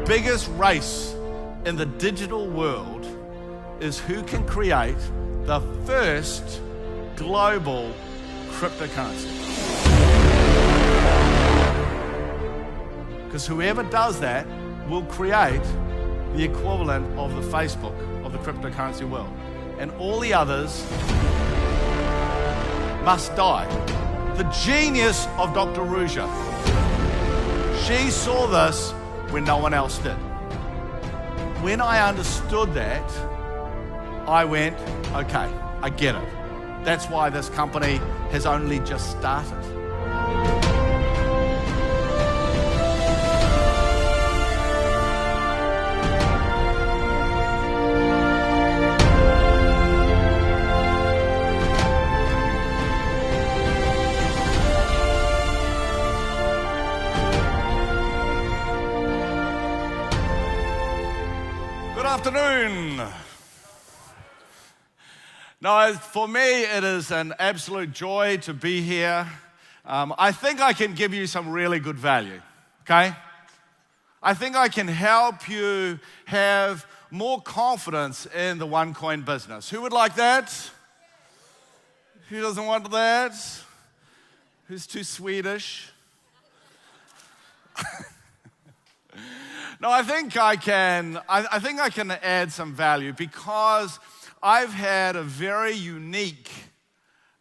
biggest race in the digital world is who can create the first global cryptocurrency. Because whoever does that will create the equivalent of the Facebook of the cryptocurrency world. And all the others must die. The genius of Dr. Ruja. She saw this when no one else did. When I understood that, I went, okay, I get it. That's why this company has only just started. Good afternoon. No, for me, it is an absolute joy to be here. I think I can give you some really good value, okay? I think I can help you have more confidence in the OneCoin business. Who would like that? Who doesn't want that? Who's too Swedish? No, I think I can add some value because I've had a very unique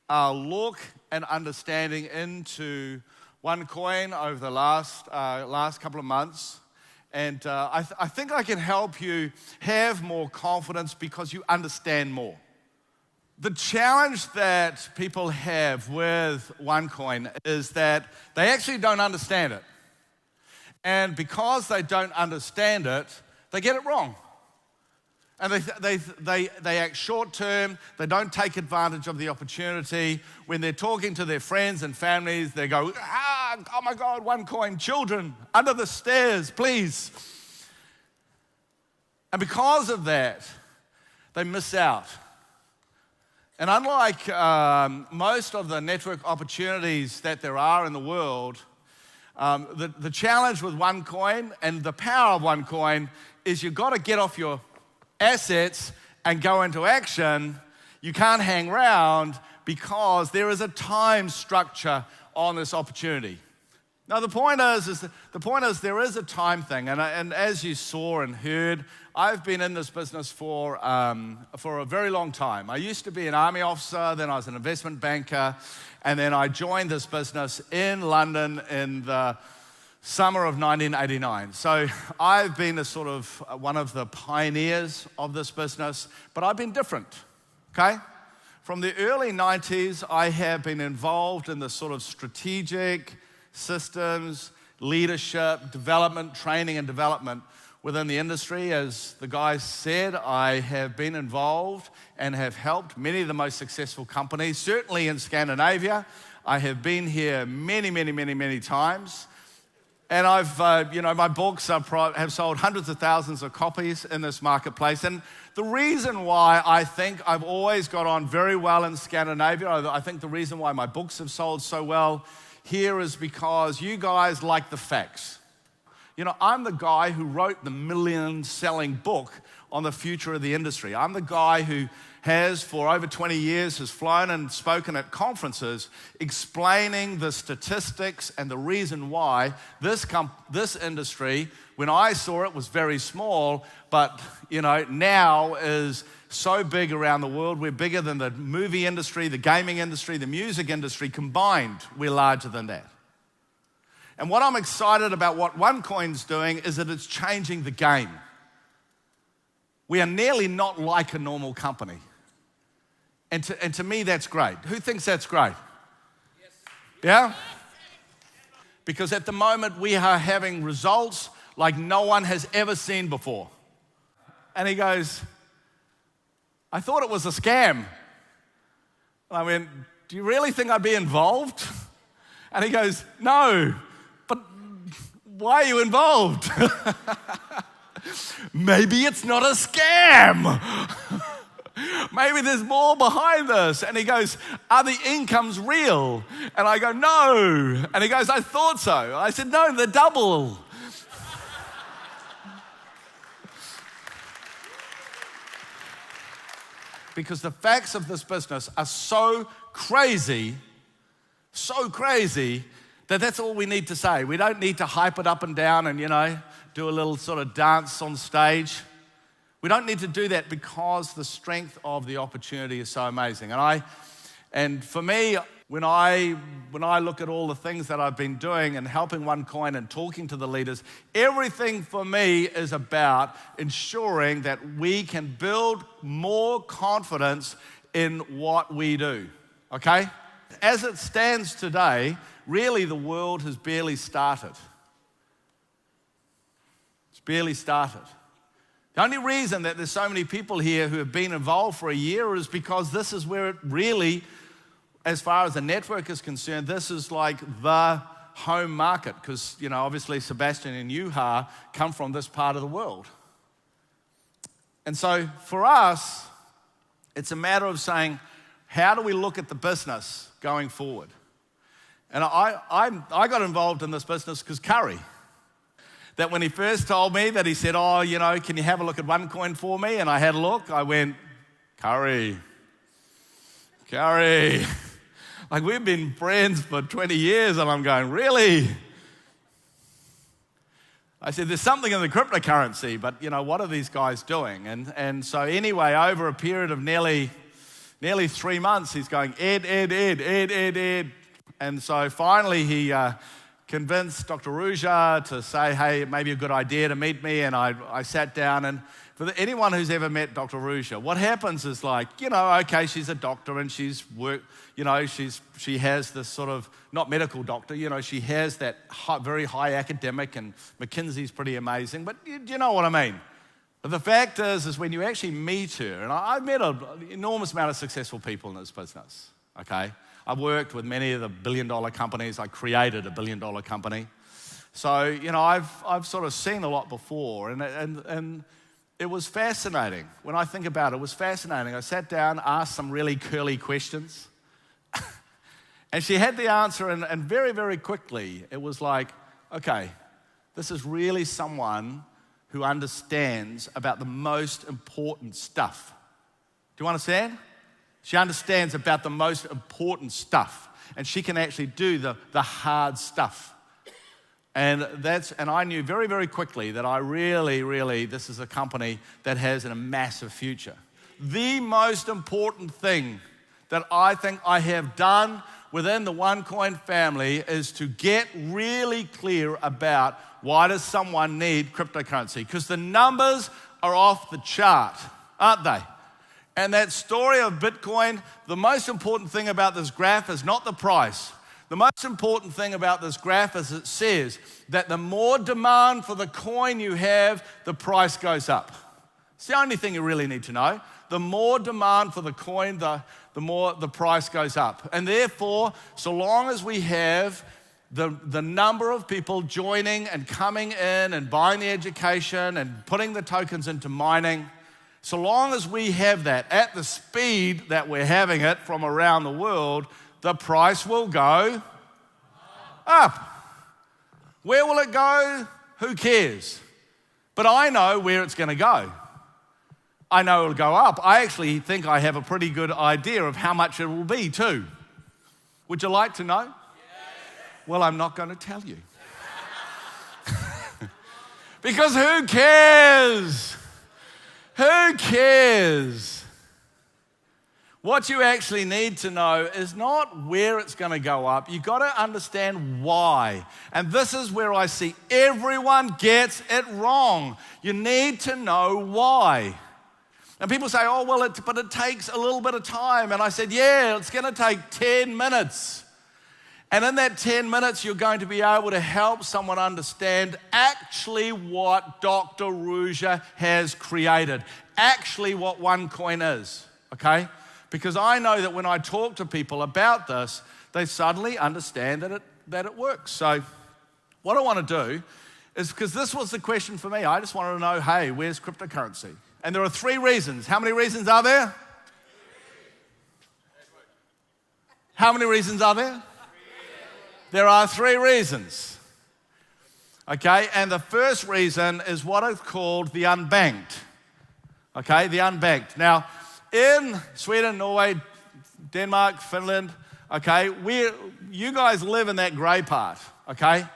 look and understanding into OneCoin over the last couple of months. And I think I can help you have more confidence because you understand more. The challenge that people have with OneCoin is that they actually don't understand it. And because they don't understand it, they get it wrong. And they act short-term. They don't take advantage of the opportunity. When they're talking to their friends and families, they go, oh my God, OneCoin, children, under the stairs, please. And because of that, they miss out. And unlike most of the network opportunities that there are in the world, the challenge with OneCoin and the power of OneCoin is you've got to get off your assets and go into action. You can't hang around because there is a time structure on this opportunity. Now the point is there is a time thing, and as you saw and heard, I've been in this business for a very long time. I used to be an army officer, then I was an investment banker, and then I joined this business in London in the summer of 1989. So I've been a sort of one of the pioneers of this business, but I've been different, okay? From the early 90s, I have been involved in the sort of strategic systems, leadership, development, training and development within the industry. As the guys said, I have been involved and have helped many of the most successful companies, certainly in Scandinavia. I have been here many times. And my books have sold hundreds of thousands of copies in this marketplace. And the reason why I think I've always got on very well in Scandinavia, I think the reason why my books have sold so well here is because you guys like the facts. You know, I'm the guy who wrote the million-selling book on the future of the industry. I'm the guy who has, for over 20 years, has flown and spoken at conferences explaining the statistics and the reason why this industry, when I saw it, was very small, but, now is so big around the world. We're bigger than the movie industry, the gaming industry, the music industry combined. We're larger than that. And what I'm excited about what OneCoin's doing is that it's changing the game. We are nearly not like a normal company. And to me, that's great. Who thinks that's great? Yes. Yeah? Because at the moment, we are having results like no one has ever seen before. And he goes, I thought it was a scam. I went, do you really think I'd be involved? And he goes, no, but why are you involved? Maybe it's not a scam. Maybe there's more behind this. And he goes, are the incomes real? And I go, no. And he goes, I thought so. I said, no, they're double. because the facts of this business are so crazy, that that's all we need to say. We don't need to hype it up and down and, do a little sort of dance on stage. We don't need to do that because the strength of the opportunity is so amazing. And for me, when I look at all the things that I've been doing and helping OneCoin and talking to the leaders, everything for me is about ensuring that we can build more confidence in what we do, okay? As it stands today, really the world has barely started. It's barely started. The only reason that there's so many people here who have been involved for a year is because this is where it really, as far as the network is concerned, this is like the home market because, obviously Sebastian and Juha come from this part of the world. And so for us, it's a matter of saying, how do we look at the business going forward? And I got involved in this business because Curry, that when he first told me that he said, can you have a look at OneCoin for me? And I had a look, I went, Curry. Like we've been friends for 20 years and I'm going, really? I said, there's something in the cryptocurrency, but what are these guys doing? And so anyway, over a period of nearly 3 months, he's going, Ed. And so finally he convinced Dr. Ruja to say, hey, it may be a good idea to meet me. And I sat down, and for anyone who's ever met Dr. Ruja, what happens is okay, she's a doctor and she's worked, she has this sort of, not medical doctor, she has that very high academic, and McKinsey's pretty amazing, but you know what I mean. But the fact is when you actually meet her, and I've met an enormous amount of successful people in this business, okay? I've worked with many of the billion-dollar companies. I created a billion-dollar company. So, I've sort of seen a lot before, and it was fascinating. When I think about it, it was fascinating. I sat down, asked some really curly questions, and she had the answer, and very, very quickly, it was like, okay, this is really someone who understands about the most important stuff. Do you understand? She understands about the most important stuff, and she can actually do the hard stuff. And I knew very, very quickly that I really, this is a company that has a massive future. The most important thing that I think I have done within the OneCoin family is to get really clear about why does someone need cryptocurrency? Because the numbers are off the chart, aren't they? And that story of Bitcoin, the most important thing about this graph is not the price. The most important thing about this graph is it says that the more demand for the coin you have, the price goes up. It's the only thing you really need to know. The more demand for the coin, the more the price goes up. And therefore, so long as we have the number of people joining and coming in and buying the education and putting the tokens into mining, so long as we have that at the speed that we're having it from around the world, the price will go up. Where will it go? Who cares? But I know where it's going to go. I know it'll go up. I actually think I have a pretty good idea of how much it will be too. Would you like to know? Yes. Well, I'm not going to tell you. Because who cares? Who cares? What you actually need to know is not where it's going to go up. You've got to understand why. And this is where I see everyone gets it wrong. You need to know why. And people say, but it takes a little bit of time. And I said, yeah, it's going to take 10 minutes. And in that 10 minutes, you're going to be able to help someone understand actually what Dr. Ruja has created, actually what OneCoin is, okay? Because I know that when I talk to people about this, they suddenly understand that it works. So what I want to do is, because this was the question for me, I just wanted to know, hey, where's cryptocurrency? And there are 3 reasons. How many reasons are there? How many reasons are there? There are 3 reasons. Okay, and the first reason is what is called the unbanked. Okay, the unbanked. Now, in Sweden, Norway, Denmark, Finland, okay, you guys live in that grey part, okay?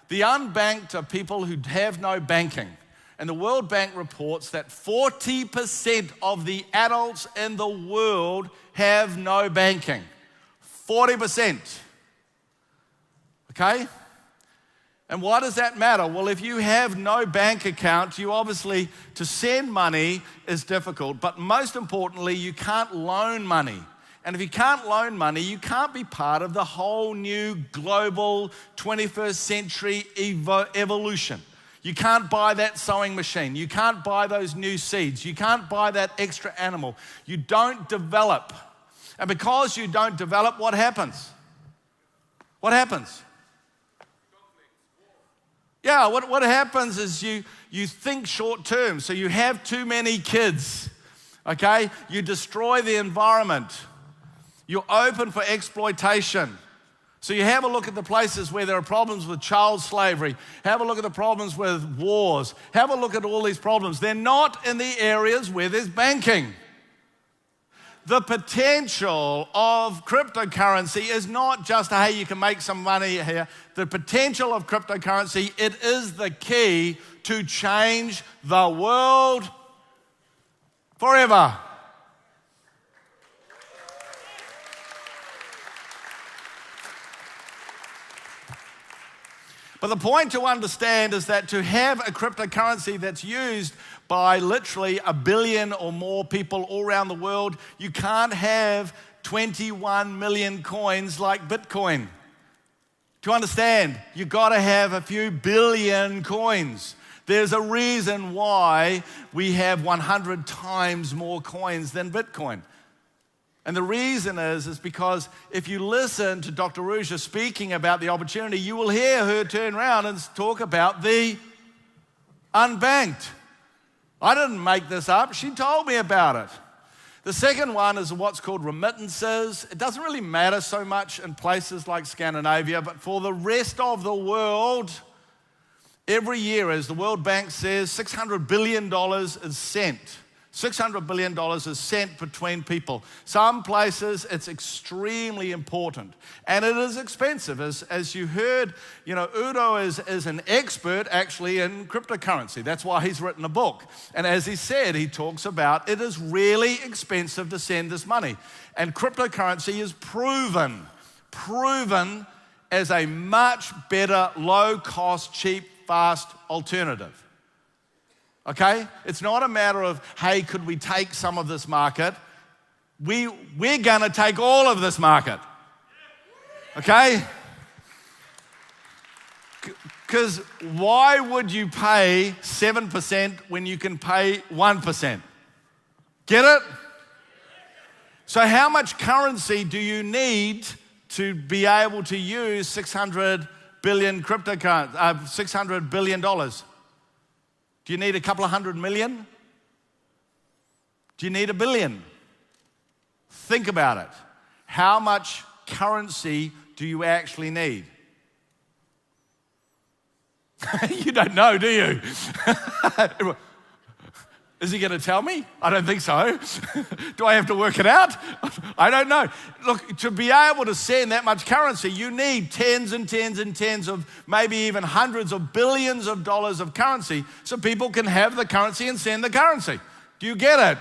The unbanked are people who have no banking. And the World Bank reports that 40% of the adults in the world have no banking. 40%. Okay? And why does that matter? Well, if you have no bank account, you obviously, to send money is difficult. But most importantly, you can't loan money. And if you can't loan money, you can't be part of the whole new global 21st century evolution. You can't buy that sewing machine. You can't buy those new seeds. You can't buy that extra animal. You don't develop. And because you don't develop, what happens? What happens? Yeah, what happens is you think short term. So you have too many kids, okay? You destroy the environment. You're open for exploitation. So you have a look at the places where there are problems with child slavery. Have a look at the problems with wars. Have a look at all these problems. They're not in the areas where there's banking. The potential of cryptocurrency is not just, hey, you can make some money here. The potential of cryptocurrency, it is the key to change the world forever. But the point to understand is that to have a cryptocurrency that's used by literally 1 billion or more people all around the world, you can't have 21 million coins like Bitcoin. To understand, you've got to have a few billion coins. There's a reason why we have 100 times more coins than Bitcoin. And the reason is because if you listen to Dr. Ruja speaking about the opportunity, you will hear her turn around and talk about the unbanked. I didn't make this up. She told me about it. The second one is what's called remittances. It doesn't really matter so much in places like Scandinavia, but for the rest of the world, every year, as the World Bank says, $600 billion is sent. $600 billion is sent between people. Some places it's extremely important. And it is expensive. As you heard, Udo is an expert actually in cryptocurrency. That's why he's written a book. And as he said, he talks about it is really expensive to send this money. And cryptocurrency is proven as a much better, low-cost, cheap, fast alternative. Okay? It's not a matter of, hey, could we take some of this market? We're going to take all of this market. Okay? Because why would you pay 7% when you can pay 1%? Get it? So how much currency do you need to be able to use $600 billion $600 billion? Do you need a couple of 100 million? Do you need 1 billion? Think about it. How much currency do you actually need? You don't know, do you? Is he going to tell me? I don't think so. Do I have to work it out? I don't know. Look, to be able to send that much currency, you need tens and tens and tens of, maybe even hundreds of billions of dollars of currency so people can have the currency and send the currency. Do you get it?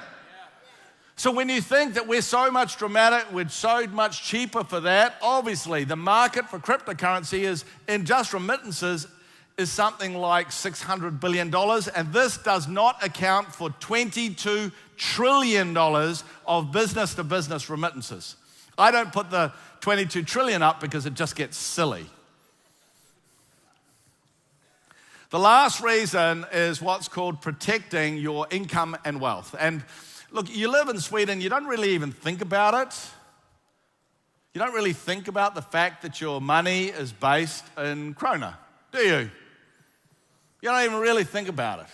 So when you think that we're so much dramatic, we're so much cheaper for that, obviously the market for cryptocurrency is, in just remittances, is something like $600 billion, and this does not account for $22 trillion of business-to-business remittances. I don't put the 22 trillion up because it just gets silly. The last reason is what's called protecting your income and wealth. And look, you live in Sweden, you don't really even think about it. You don't really think about the fact that your money is based in krona, do you? You don't even really think about it.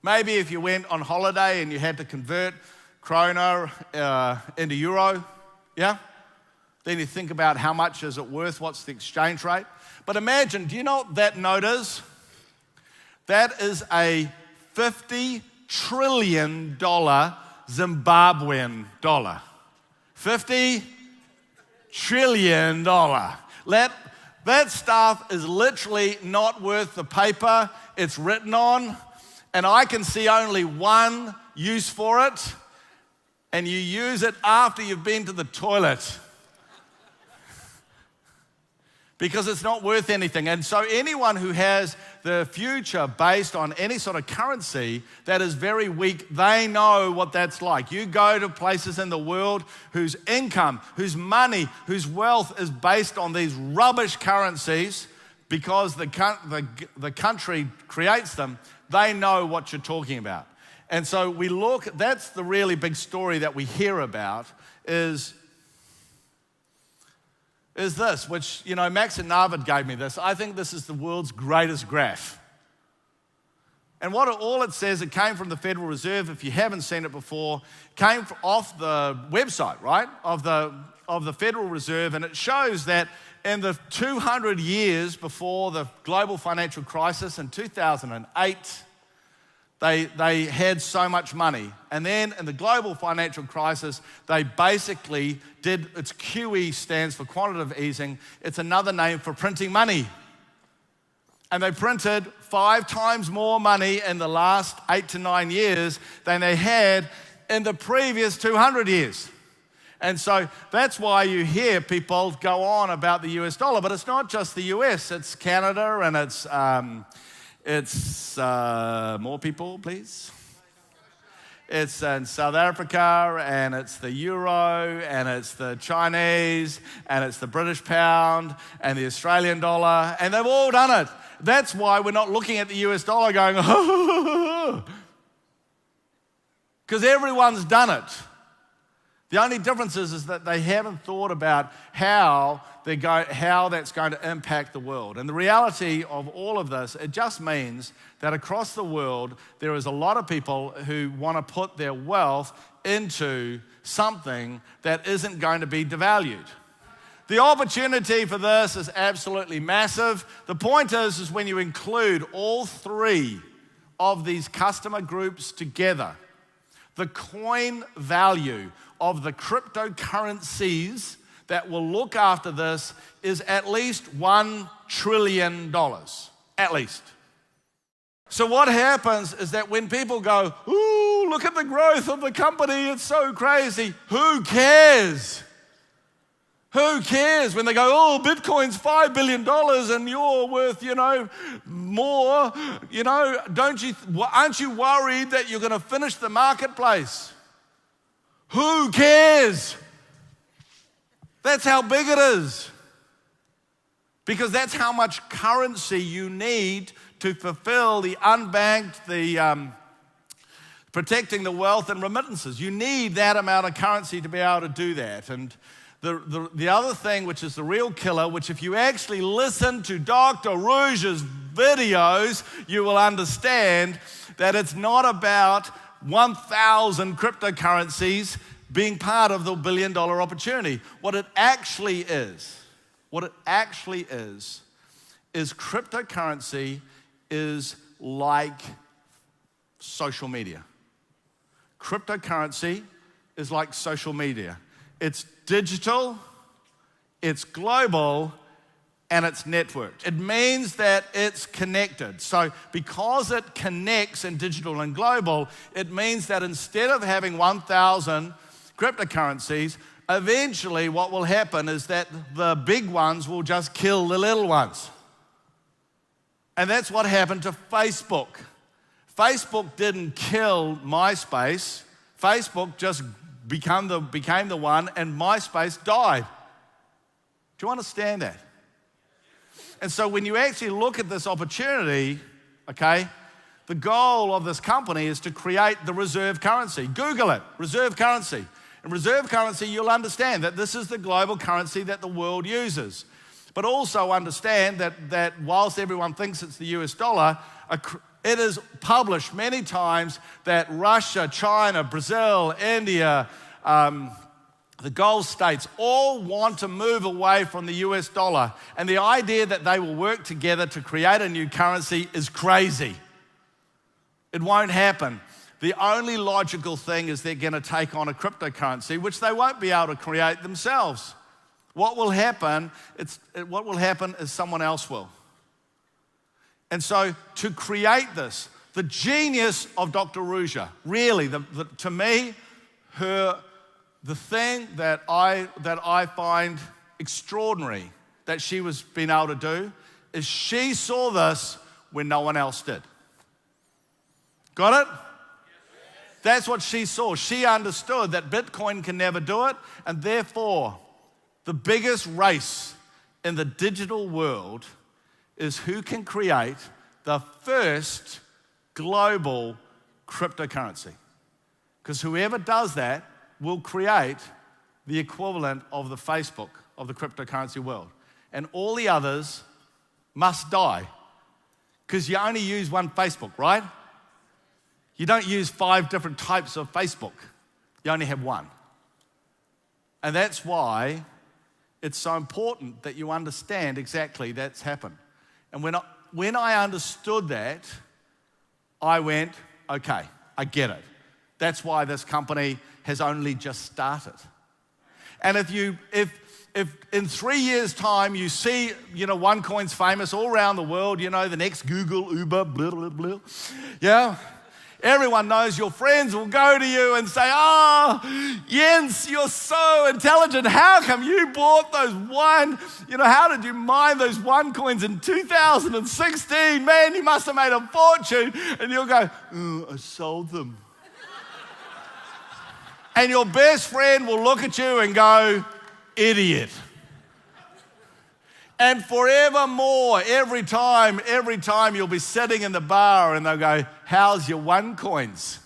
Maybe if you went on holiday and you had to convert krona into euro, yeah? Then you think about how much is it worth, what's the exchange rate. But imagine, do you know what that note is? That is a $50 trillion Zimbabwean dollar. $50 trillion. That stuff is literally not worth the paper it's written on, and I can see only one use for it, and you use it after you've been to the toilet. Because it's not worth anything. And so anyone who has the future based on any sort of currency that is very weak, they know what that's like. You go to places in the world whose income, whose money, whose wealth is based on these rubbish currencies because the country creates them, they know what you're talking about. And so we look, that's the really big story that we hear about is this, which, Max and Narvid gave me this. I think this is the world's greatest graph. And all it says, it came from the Federal Reserve. If you haven't seen it before, came off the website, right, of the Federal Reserve, and it shows that in the 200 years before the global financial crisis in 2008, they had so much money. And then in the global financial crisis, they basically it's QE stands for quantitative easing. It's another name for printing money. And they printed 5 times more money in the last 8 to 9 years than they had in the previous 200 years. And so that's why you hear people go on about the US dollar, but it's not just the US, it's Canada and it's more people, please. It's in South Africa, and it's the euro, and it's the Chinese, and it's the British pound, and the Australian dollar, and they've all done it. That's why we're not looking at the US dollar going, because everyone's done it. The only difference is that they haven't thought about how that's going to impact the world. And the reality of all of this, it just means that across the world, there is a lot of people who want to put their wealth into something that isn't going to be devalued. The opportunity for this is absolutely massive. The point is when you include all 3 of these customer groups together, the coin value of the cryptocurrencies that will look after this is at least $1 trillion, at least. So what happens is that when people go, ooh, look at the growth of the company, it's so crazy, who cares? Who cares when they go, oh, Bitcoin's $5 billion and you're worth, more, aren't you worried that you're going to finish the marketplace? Who cares? That's how big it is. Because that's how much currency you need to fulfill the unbanked, the protecting the wealth and remittances. You need that amount of currency to be able to do that. And the other thing, which is the real killer, which if you actually listen to Dr. Rouge's videos, you will understand that it's not about 1,000 cryptocurrencies being part of the $1 billion opportunity. What it actually is cryptocurrency is like social media. Cryptocurrency is like social media. It's digital, it's global, and it's networked. It means that it's connected. So because it connects in digital and global, it means that instead of having 1,000 cryptocurrencies, eventually what will happen is that the big ones will just kill the little ones. And that's what happened to Facebook. Facebook didn't kill MySpace. Facebook just became the one, and MySpace died. Do you understand that? And so when you actually look at this opportunity, okay, the goal of this company is to create the reserve currency. Google it, reserve currency. In reserve currency, you'll understand that this is the global currency that the world uses. But also understand that whilst everyone thinks it's the US dollar, it is published many times that Russia, China, Brazil, India, the Gulf states all want to move away from the US dollar. And the idea that they will work together to create a new currency is crazy. It won't happen. the only logical thing is they're going to take on a cryptocurrency, which they won't be able to create themselves. What will happen is someone else will. And so to create this, the genius of Dr. Ruja, really, to me, the thing that I find extraordinary that she was being able to do is she saw this when no one else did. Got it? That's what she saw. She understood that Bitcoin can never do it, and therefore, the biggest race in the digital world is who can create the first global cryptocurrency. Because whoever does that will create the equivalent of the Facebook of the cryptocurrency world. And all the others must die. Because you only use one Facebook, right? You don't use 5 different types of Facebook. You only have one. And that's why it's so important that you understand exactly that's happened. And when I understood that, I went, okay, I get it. That's why this company has only just started. And if in 3 years' time you see, OneCoin's famous all around the world, the next Google, Uber, blah, blah, blah, yeah? Everyone knows, your friends will go to you and say, oh, Jens, you're so intelligent. How come you bought those how did you mine those OneCoins in 2016? Man, you must have made a fortune. And you'll go, oh, I sold them. And your best friend will look at you and go, idiot. And forevermore, every time you'll be sitting in the bar and they'll go, how's your OneCoins?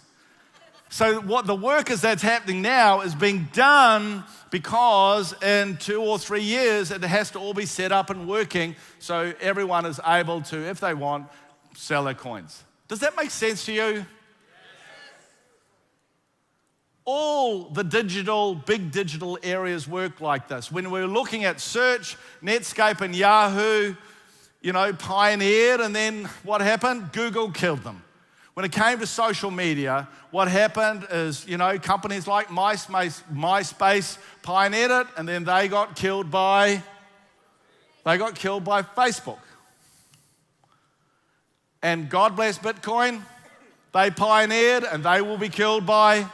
So what the work is that's happening now is being done because in 2 or 3 years, it has to all be set up and working so everyone is able to, if they want, sell their coins. Does that make sense to you? All the big digital areas work like this. When we're looking at search, Netscape and Yahoo, pioneered, and then what happened? Google killed them. When it came to social media, what happened is, companies like MySpace pioneered it, and then they got killed by Facebook. And God bless Bitcoin, they pioneered, and they will be killed by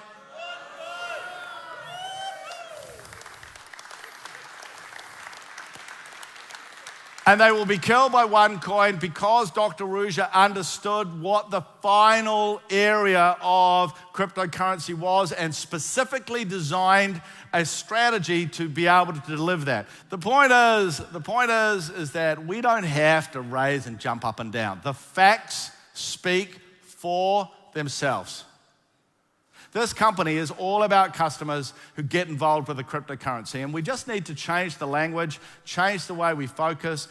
And they will be killed by OneCoin because Dr. Ruja understood what the final area of cryptocurrency was and specifically designed a strategy to be able to deliver that. The point is that we don't have to raise and jump up and down. The facts speak for themselves. This company is all about customers who get involved with the cryptocurrency, and we just need to change the language, change the way we focus,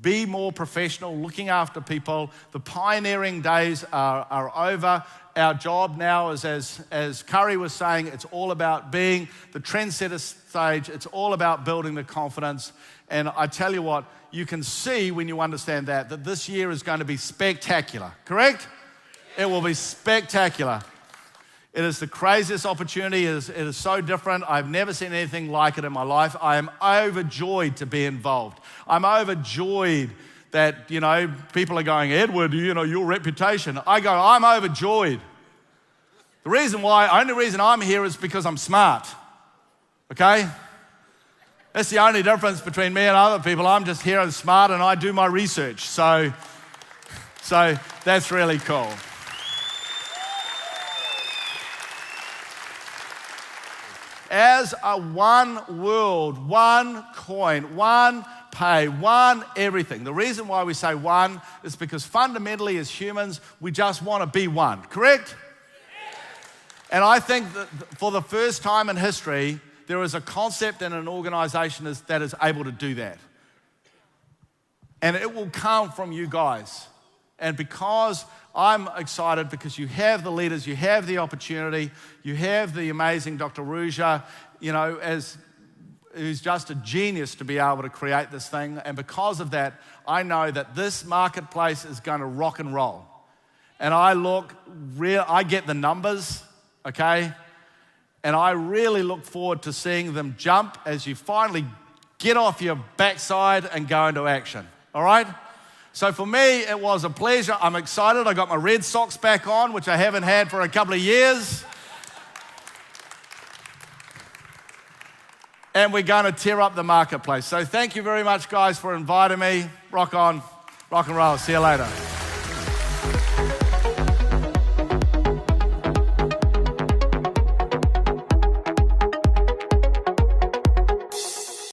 be more professional, looking after people. The pioneering days are over. Our job now is, as Curry was saying, it's all about being the trendsetter stage. It's all about building the confidence. And I tell you what, you can see when you understand that this year is going to be spectacular, correct? It will be spectacular. It is the craziest opportunity. It is so different. I've never seen anything like it in my life. I am overjoyed to be involved. I'm overjoyed that, people are going, Edward, your reputation. I go, I'm overjoyed. Only reason I'm here is because I'm smart, okay? That's the only difference between me and other people. I'm just here and smart and I do my research. So that's really cool. As a one world, one coin, one pay, one everything. The reason why we say one is because fundamentally as humans, we just want to be one, correct? Yes. And I think that for the first time in history, there is a concept and an organization that is able to do that. And it will come from you guys. And because I'm excited because you have the leaders, you have the opportunity, you have the amazing Dr. Ruja, who's just a genius to be able to create this thing. And because of that, I know that this marketplace is going to rock and roll. and I get the numbers, okay? And I really look forward to seeing them jump as you finally get off your backside and go into action, all right? So for me, it was a pleasure. I'm excited. I got my red socks back on, which I haven't had for a couple of years. And we're going to tear up the marketplace. So thank you very much, guys, for inviting me. Rock on, rock and roll. See you later.